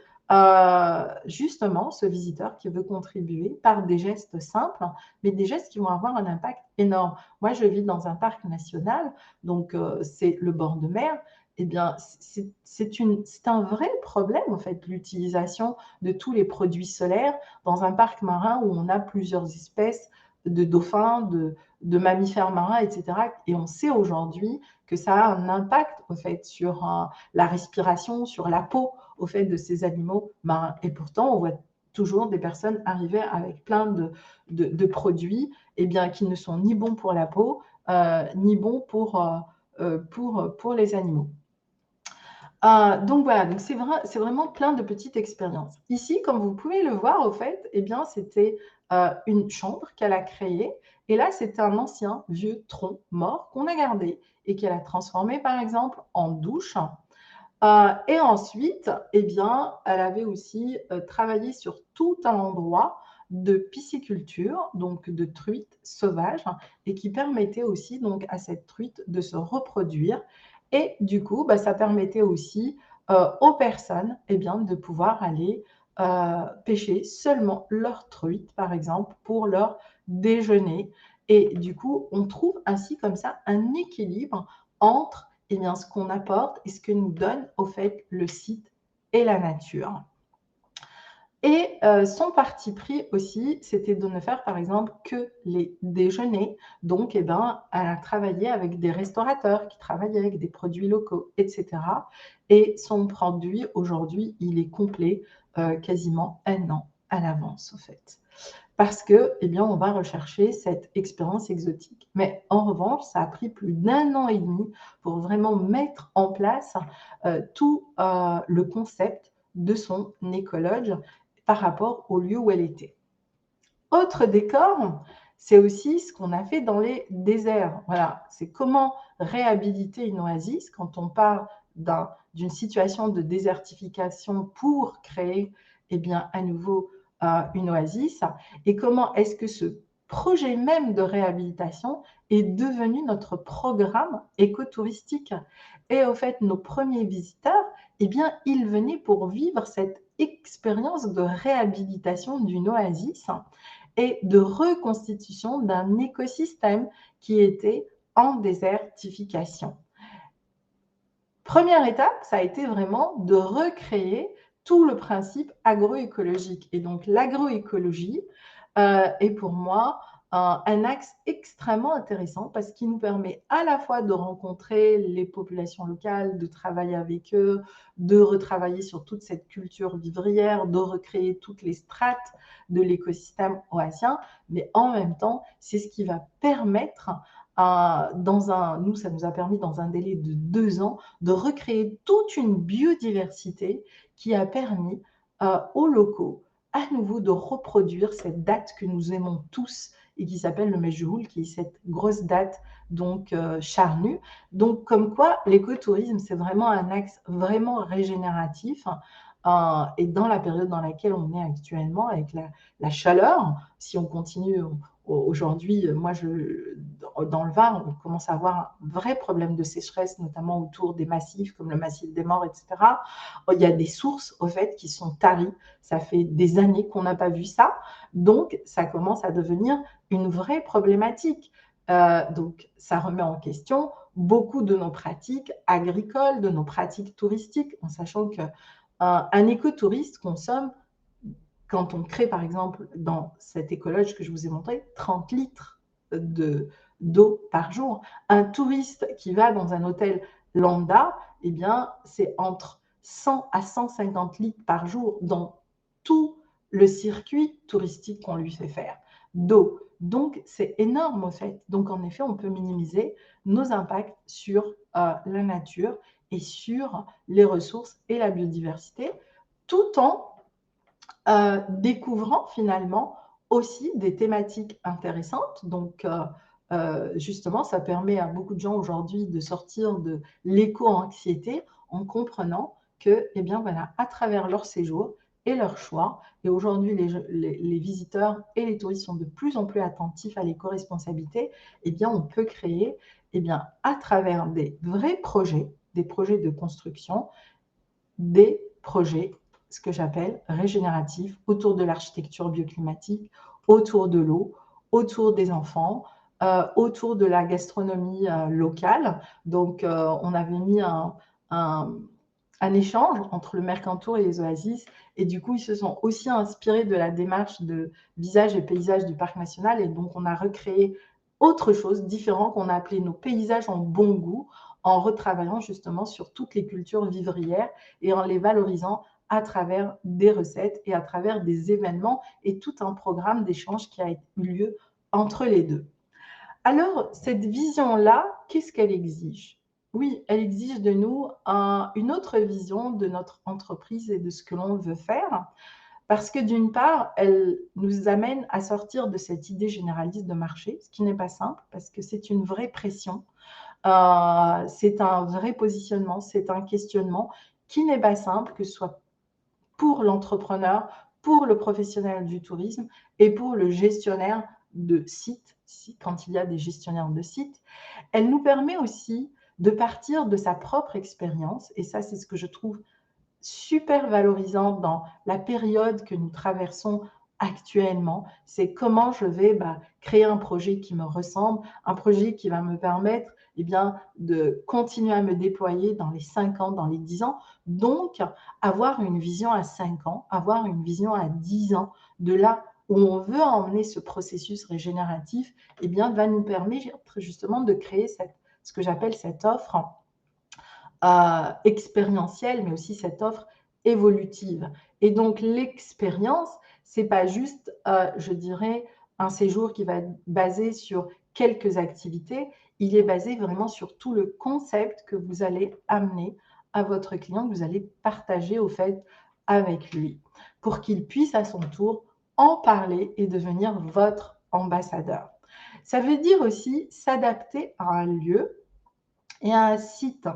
justement ce visiteur qui veut contribuer par des gestes simples, mais des gestes qui vont avoir un impact énorme. Moi, je vis dans un parc national, donc c'est le bord de mer. Eh bien, c'est un vrai problème, en fait, l'utilisation de tous les produits solaires dans un parc marin où on a plusieurs espèces de dauphins, de mammifères marins, etc. Et on sait aujourd'hui que ça a un impact, au fait, sur la respiration, sur la peau, au fait, de ces animaux marins. Et pourtant, on voit toujours des personnes arriver avec plein de produits eh bien, qui ne sont ni bons pour la peau, ni bon pour les animaux. Donc voilà, donc c'est vraiment plein de petites expériences. Ici, comme vous pouvez le voir, au fait, eh bien, c'était, une chambre qu'elle a créée et là, c'était un ancien vieux tronc mort qu'on a gardé et qu'elle a transformé, par exemple, en douche. Et ensuite, eh bien, elle avait aussi, travaillé sur tout un endroit de pisciculture, donc de truites sauvages et qui permettait aussi donc à cette truite de se reproduire et du coup, bah, ça permettait aussi, aux personnes, eh bien, de pouvoir aller, pêcher seulement leurs truites, par exemple, pour leur déjeuner et du coup, on trouve ainsi comme ça un équilibre entre eh bien, ce qu'on apporte et ce que nous donne au fait le site et la nature. Et son parti pris aussi, c'était de ne faire par exemple que les déjeuners. Donc, eh ben, elle a travaillé avec des restaurateurs qui travaillaient avec des produits locaux, et cetera. Et son produit aujourd'hui, il est complet quasiment 1 an à l'avance, au fait. Parce que, eh bien, on va rechercher cette expérience exotique. Mais en revanche, ça a pris plus d'1 an et demi pour vraiment mettre en place tout le concept de son écologe par rapport au lieu où elle était. Autre décor, c'est aussi ce qu'on a fait dans les déserts. Voilà, c'est comment réhabiliter une oasis quand on part d'une situation de désertification pour créer eh bien, à nouveau une oasis et comment est-ce que ce projet même de réhabilitation est devenu notre programme écotouristique. Et au fait, nos premiers visiteurs, eh bien, ils venaient pour vivre cette expérience de réhabilitation d'une oasis et de reconstitution d'un écosystème qui était en désertification. Première étape, ça a été vraiment de recréer tout le principe agroécologique. Et donc l'agroécologie est pour moi un axe extrêmement intéressant parce qu'il nous permet à la fois de rencontrer les populations locales, de travailler avec eux, de retravailler sur toute cette culture vivrière, de recréer toutes les strates de l'écosystème oasien, mais en même temps, c'est ce qui va permettre nous, ça nous a permis dans un délai de 2 ans de recréer toute une biodiversité qui a permis aux locaux à nouveau de reproduire cette date que nous aimons tous et qui s'appelle le Medjool, qui est cette grosse date donc charnue. Donc comme quoi l'écotourisme, c'est vraiment un axe vraiment régénératif. Et dans la période dans laquelle on est actuellement, avec la chaleur, si on continue aujourd'hui, moi, dans le Var, on commence à avoir un vrai problème de sécheresse, notamment autour des massifs comme le massif des Morts, etc. Il y a des sources, au fait, qui sont taries. Ça fait des années qu'on n'a pas vu ça. Donc, ça commence à devenir une vraie problématique. Donc, ça remet en question beaucoup de nos pratiques agricoles, de nos pratiques touristiques, en sachant qu'un écotouriste consomme quand on crée, par exemple, dans cet écologe que je vous ai montré, 30 litres d'eau par jour. Un touriste qui va dans un hôtel lambda, eh bien, c'est entre 100 à 150 litres par jour dans tout le circuit touristique qu'on lui fait faire d'eau. Donc, c'est énorme, au fait. Donc, en effet, on peut minimiser nos impacts sur la nature et sur les ressources et la biodiversité, tout en découvrant finalement aussi des thématiques intéressantes. Donc, justement, ça permet à beaucoup de gens aujourd'hui de sortir de l'éco-anxiété en comprenant que, eh bien, voilà, à travers leur séjour et leur choix, et aujourd'hui, les visiteurs et les touristes sont de plus en plus attentifs à l'éco-responsabilité, eh bien, on peut créer, eh bien, à travers des vrais projets, des projets de construction, des projets, ce que j'appelle régénératifs, autour de l'architecture bioclimatique, autour de l'eau, autour des enfants, autour de la gastronomie locale. Donc, on avait mis un échange entre le Mercantour et les oasis. Et du coup, ils se sont aussi inspirés de la démarche de visage et paysage du parc national. Et donc, on a recréé autre chose, différent, qu'on a appelé nos paysages en bon goût, en retravaillant justement sur toutes les cultures vivrières et en les valorisant à travers des recettes et à travers des événements et tout un programme d'échange qui a eu lieu entre les deux. Alors, cette vision-là, qu'est-ce qu'elle exige? Oui, elle exige de nous une autre vision de notre entreprise et de ce que l'on veut faire. Parce que d'une part, elle nous amène à sortir de cette idée généraliste de marché, ce qui n'est pas simple, parce que c'est une vraie pression, c'est un vrai positionnement, c'est un questionnement qui n'est pas simple, que ce soit pour l'entrepreneur, pour le professionnel du tourisme et pour le gestionnaire de site, quand il y a des gestionnaires de sites. Elle nous permet aussi de partir de sa propre expérience, et ça, c'est ce que je trouve super valorisant dans la période que nous traversons actuellement. C'est comment je vais créer un projet qui me ressemble, un projet qui va me permettre de continuer à me déployer dans les 5 ans, dans les 10 ans. Donc, avoir une vision à 5 ans, avoir une vision à 10 ans de là où on veut emmener ce processus régénératif, va nous permettre justement de créer ce que j'appelle cette offre expérientielle, mais aussi cette offre évolutive. Et donc l'expérience, c'est pas juste, je dirais, un séjour qui va être basé sur quelques activités, il est basé vraiment sur tout le concept que vous allez amener à votre client, que vous allez partager au fait avec lui, pour qu'il puisse à son tour en parler et devenir votre ambassadeur. Ça veut dire aussi s'adapter à un lieu et à un site.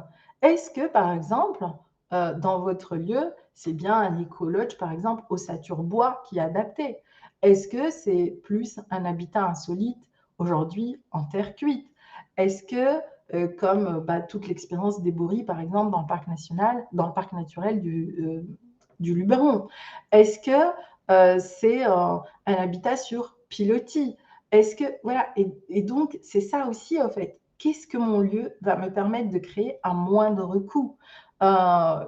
Est-ce que, par exemple, dans votre lieu, c'est bien un éco-lodge, par exemple, ossature bois qui est adapté? Est-ce que c'est plus un habitat insolite aujourd'hui en terre cuite? Est-ce que, comme toute l'expérience des Boris, par exemple, dans le parc national, dans le parc naturel du Luberon, est-ce que c'est un habitat sur pilotis? Est-ce que, voilà, et donc c'est ça aussi, en fait. Qu'est-ce que mon lieu va me permettre de créer à moindre coût?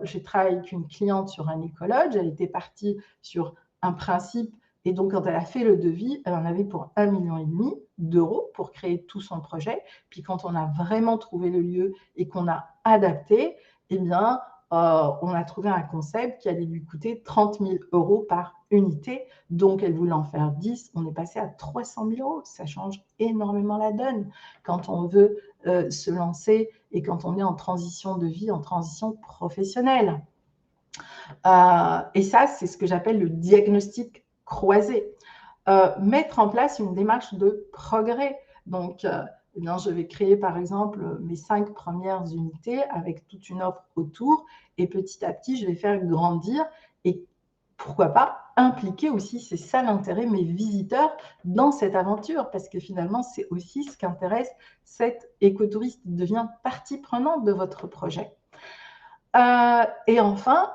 J'ai travaillé avec une cliente sur un écologe, elle était partie sur un principe et donc quand elle a fait le devis, elle en avait pour 1,5 million d'euros pour créer tout son projet. Puis quand on a vraiment trouvé le lieu et qu'on a adapté, on a trouvé un concept qui allait lui coûter 30 000 euros par unité. Donc elle voulait en faire 10, on est passé à 300 000 euros. Ça change énormément la donne quand on veut se lancer et quand on est en transition de vie, en transition professionnelle. Et ça, c'est ce que j'appelle le diagnostic croisé. Mettre en place une démarche de progrès. Donc, je vais créer par exemple mes 5 premières unités avec toute une offre autour et petit à petit, je vais faire grandir et pourquoi pas impliquer aussi, c'est ça l'intérêt, mes visiteurs dans cette aventure parce que finalement, c'est aussi ce qu'intéresse cet écotouriste, il devient partie prenante de votre projet. Et enfin,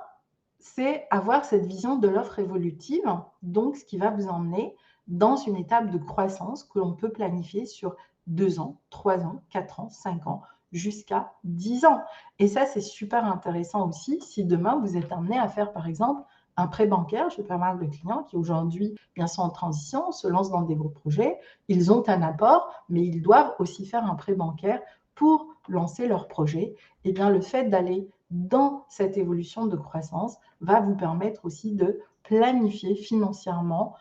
c'est avoir cette vision de l'offre évolutive, donc ce qui va vous emmener dans une étape de croissance que l'on peut planifier sur 2 ans, 3 ans, 4 ans, 5 ans, jusqu'à 10 ans. Et ça, c'est super intéressant aussi si demain vous êtes amené à faire, par exemple, un prêt bancaire. J'ai pas mal de clients qui aujourd'hui sont en transition, se lancent dans des gros projets. Ils ont un apport, mais ils doivent aussi faire un prêt bancaire pour lancer leur projet. Et bien, le fait d'aller dans cette évolution de croissance va vous permettre aussi de planifier financièrement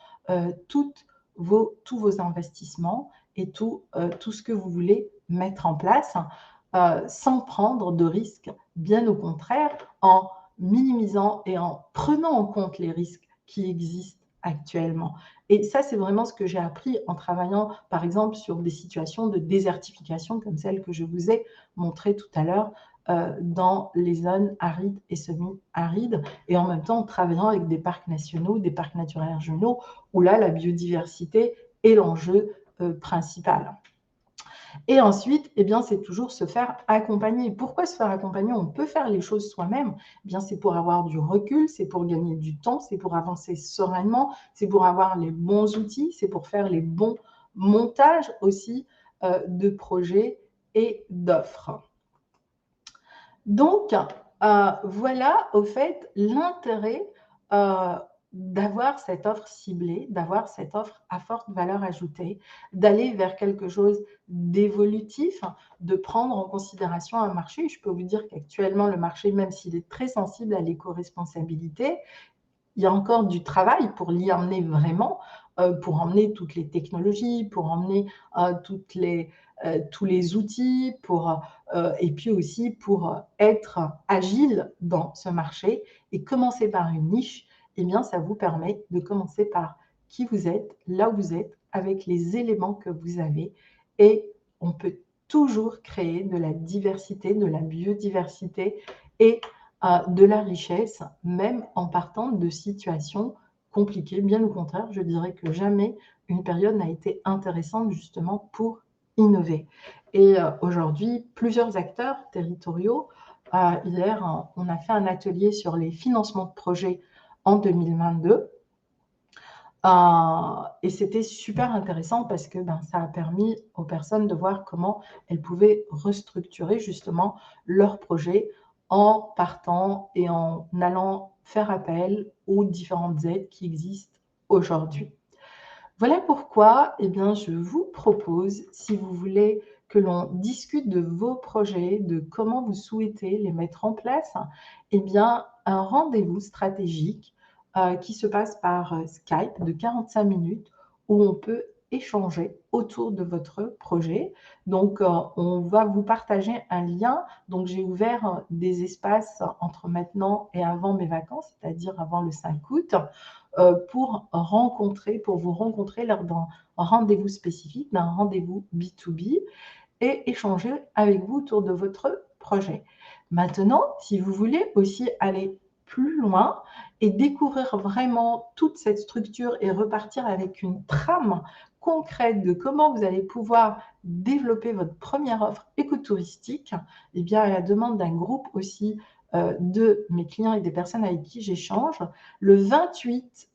tous vos investissements et tout ce que vous voulez mettre en place sans prendre de risques, bien au contraire, en minimisant et en prenant en compte les risques qui existent actuellement. Et ça, c'est vraiment ce que j'ai appris en travaillant, par exemple, sur des situations de désertification comme celle que je vous ai montrée tout à l'heure dans les zones arides et semi-arides, et en même temps en travaillant avec des parcs nationaux, des parcs naturels régionaux, où là, la biodiversité est l'enjeu principal. Et ensuite, c'est toujours se faire accompagner. Pourquoi se faire accompagner? On peut faire les choses soi-même. C'est pour avoir du recul, c'est pour gagner du temps, c'est pour avancer sereinement, c'est pour avoir les bons outils, c'est pour faire les bons montages aussi de projets et d'offres. Donc, voilà au fait l'intérêt d'avoir cette offre ciblée, d'avoir cette offre à forte valeur ajoutée, d'aller vers quelque chose d'évolutif, de prendre en considération un marché. Je peux vous dire qu'actuellement, le marché, même s'il est très sensible à l'éco-responsabilité, il y a encore du travail pour l'y emmener vraiment. pour emmener toutes les technologies, pour emmener tous les outils, et puis aussi pour être agile dans ce marché. Et commencer par une niche, eh bien, ça vous permet de commencer par qui vous êtes, là où vous êtes, avec les éléments que vous avez. Et on peut toujours créer de la diversité, de la biodiversité et de la richesse, même en partant de situations compliquées. Bien au contraire, je dirais que jamais une période n'a été intéressante justement pour innover. Et aujourd'hui, plusieurs acteurs territoriaux, hier, on a fait un atelier sur les financements de projets en 2022. Et c'était super intéressant parce que ça a permis aux personnes de voir comment elles pouvaient restructurer justement leur projet en partant et en allant faire appel aux différentes aides qui existent aujourd'hui. Voilà pourquoi je vous propose, si vous voulez que l'on discute de vos projets, de comment vous souhaitez les mettre en place, un rendez-vous stratégique qui se passe par Skype de 45 minutes où on peut échanger autour de votre projet. Donc, on va vous partager un lien. Donc, j'ai ouvert des espaces entre maintenant et avant mes vacances, c'est-à-dire avant le 5 août, pour vous rencontrer lors d'un rendez-vous spécifique, d'un rendez-vous B2B et échanger avec vous autour de votre projet. Maintenant, si vous voulez aussi aller plus loin et découvrir vraiment toute cette structure et repartir avec une trame concrète de comment vous allez pouvoir développer votre première offre écotouristique, à la demande d'un groupe aussi de mes clients et des personnes avec qui j'échange, le 28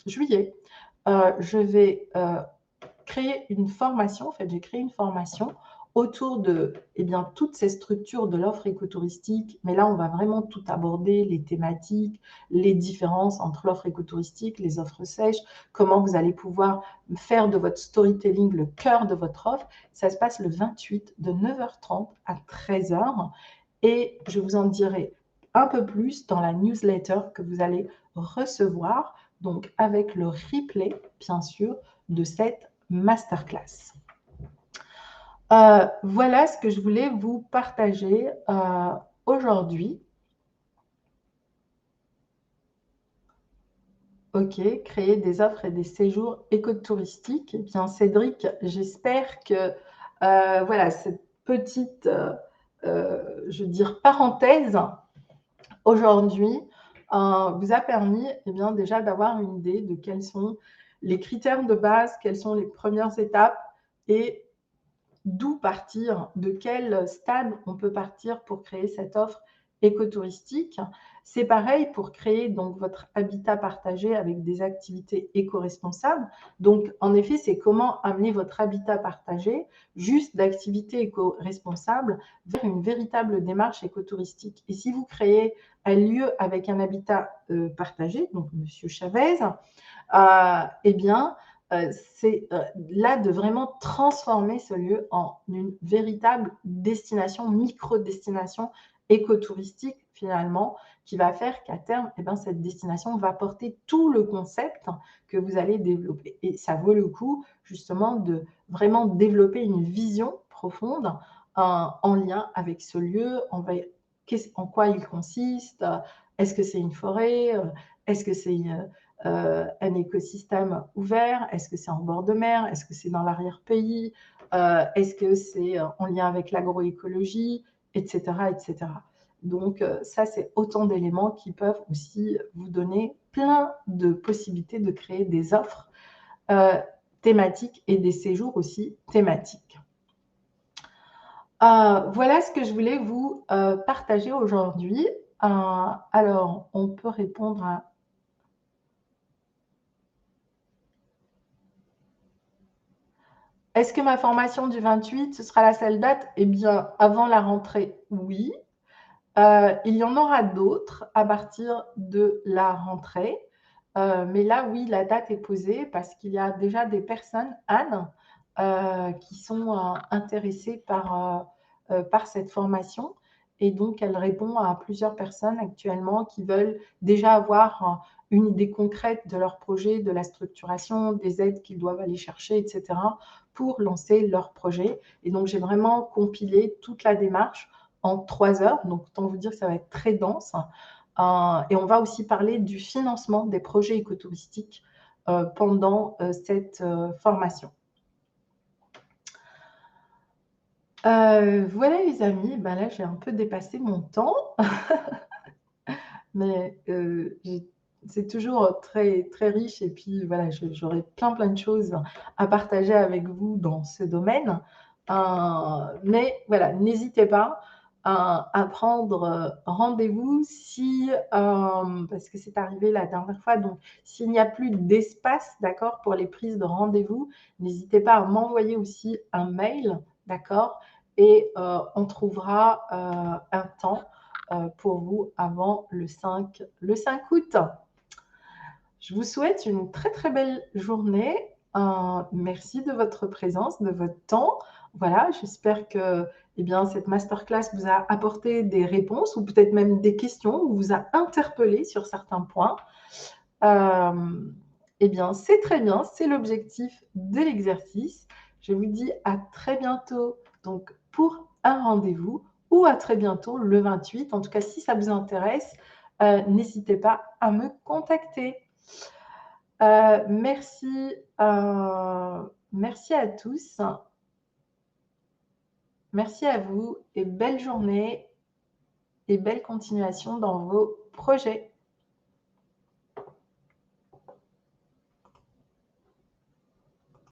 juillet, je vais créer une formation. En fait, j'ai créé une formation autour de toutes ces structures de l'offre écotouristique. Mais là, on va vraiment tout aborder, les thématiques, les différences entre l'offre écotouristique, les offres sèches, comment vous allez pouvoir faire de votre storytelling le cœur de votre offre. Ça se passe le 28 de 9h30 à 13h. Et je vous en dirai un peu plus dans la newsletter que vous allez recevoir, donc avec le replay, bien sûr, de cette masterclass. Voilà ce que je voulais vous partager aujourd'hui. Ok, créer des offres et des séjours écotouristiques. Cédric, j'espère que voilà, cette petite, je veux dire, parenthèse aujourd'hui vous a permis déjà d'avoir une idée de quels sont les critères de base, quelles sont les premières étapes et d'où partir, de quel stade on peut partir pour créer cette offre écotouristique. C'est pareil pour créer donc votre habitat partagé avec des activités éco-responsables. Donc, en effet, c'est comment amener votre habitat partagé, juste d'activités éco-responsables, vers une véritable démarche écotouristique. Et si vous créez un lieu avec un habitat partagé, donc Monsieur Chavez, c'est là de vraiment transformer ce lieu en une véritable destination, micro-destination écotouristique finalement, qui va faire qu'à terme, cette destination va porter tout le concept que vous allez développer. Et ça vaut le coup justement de vraiment développer une vision profonde en lien avec ce lieu, en quoi il consiste, est-ce que c'est une forêt, est-ce que c'est un écosystème ouvert, est-ce que c'est en bord de mer, est-ce que c'est dans l'arrière-pays, est-ce que c'est en lien avec l'agroécologie, etc., etc. Donc ça, c'est autant d'éléments qui peuvent aussi vous donner plein de possibilités de créer des offres thématiques et des séjours aussi thématiques. Voilà ce que je voulais vous partager aujourd'hui. Alors, on peut répondre à... Est-ce que ma formation du 28, ce sera la seule date? Avant la rentrée, oui. Il y en aura d'autres à partir de la rentrée. Mais là, oui, la date est posée parce qu'il y a déjà des personnes, Anne, qui sont intéressées par cette formation. Et donc, elle répond à plusieurs personnes actuellement qui veulent déjà avoir une idée concrète de leur projet, de la structuration, des aides qu'ils doivent aller chercher, etc., pour lancer leur projet. Et donc, j'ai vraiment compilé toute la démarche en 3 heures. Donc, autant vous dire que ça va être très dense. Et on va aussi parler du financement des projets écotouristiques pendant cette formation. Voilà les amis, ben là j'ai un peu dépassé mon temps, mais c'est toujours très, très riche et puis voilà, j'aurais plein de choses à partager avec vous dans ce domaine. Mais voilà, n'hésitez pas à prendre rendez-vous si, parce que c'est arrivé la dernière fois, donc s'il n'y a plus d'espace, d'accord, pour les prises de rendez-vous, n'hésitez pas à m'envoyer aussi un mail, d'accord, et on trouvera un temps pour vous avant le 5 août. Je vous souhaite une très très belle journée. Merci de votre présence, de votre temps. Voilà, j'espère que eh bien, cette masterclass vous a apporté des réponses ou peut-être même des questions ou vous a interpellé sur certains points. Eh bien, c'est très bien, c'est l'objectif de l'exercice. Je vous dis à très bientôt donc, pour un rendez-vous ou à très bientôt le 28. En tout cas, si ça vous intéresse, n'hésitez pas à me contacter. Merci, merci à tous. Merci à vous et belle journée et belle continuation dans vos projets.